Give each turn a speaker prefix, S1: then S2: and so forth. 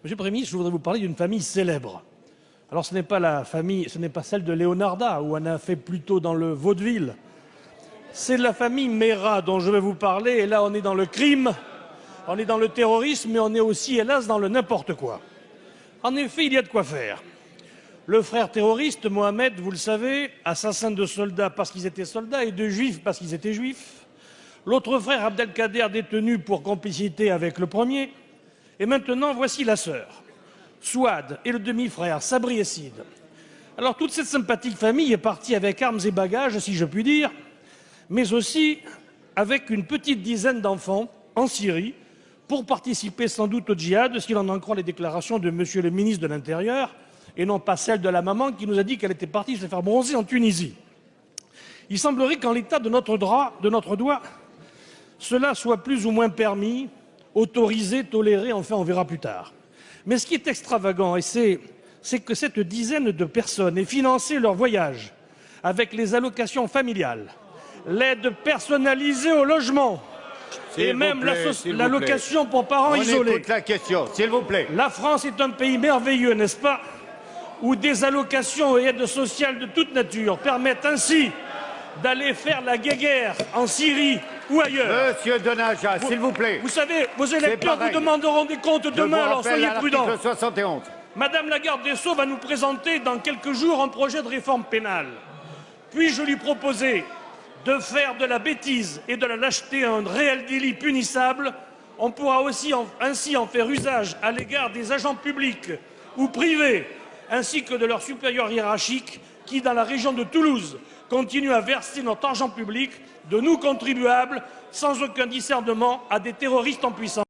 S1: Monsieur le Premier ministre, je voudrais vous parler d'une famille célèbre. Alors ce n'est pas celle de Leonarda, où on a fait plutôt dans le vaudeville. C'est de la famille Mera dont je vais vous parler, et là on est dans le crime, on est dans le terrorisme, mais on est aussi, hélas, dans le n'importe quoi. En effet, il y a de quoi faire. Le frère terroriste, Mohamed, vous le savez, assassin de soldats parce qu'ils étaient soldats et de juifs parce qu'ils étaient juifs. L'autre frère, Abdelkader, détenu pour complicité avec le premier. Et maintenant, voici la sœur, Souad, et le demi-frère, Sabri Essid. Alors, toute cette sympathique famille est partie avec armes et bagages, si je puis dire, mais aussi avec une petite dizaine d'enfants en Syrie pour participer sans doute au djihad, s'il en croit les déclarations de monsieur le ministre de l'Intérieur, et non pas celle de la maman qui nous a dit qu'elle était partie se faire bronzer en Tunisie. Il semblerait qu'en l'état de notre droit, cela soit plus ou moins permis, autorisé, toléré, enfin on verra plus tard. Mais ce qui est extravagant, c'est que cette dizaine de personnes ait financé leur voyage avec les allocations familiales, l'aide personnalisée au logement et même l'allocation pour parents isolés.
S2: On écoute la question, s'il vous plaît.
S1: La France est un pays merveilleux, n'est-ce pas, où des allocations et aides sociales de toute nature permettent ainsi d'aller faire la guéguerre en Syrie ou ailleurs.
S2: Monsieur Denaja, s'il vous plaît.
S1: Vous savez, vos électeurs vous demanderont des comptes demain, alors soyez prudents.
S2: 71.
S1: Madame la garde des Sceaux va nous présenter dans quelques jours un projet de réforme pénale. Puis-je lui proposer de faire de la bêtise et de la lâcheté un réel délit punissable? On pourra aussi ainsi en faire usage à l'égard des agents publics ou privés, ainsi que de leurs supérieurs hiérarchiques qui, dans la région de Toulouse, continuent à verser notre argent public de nous contribuables sans aucun discernement à des terroristes en puissance.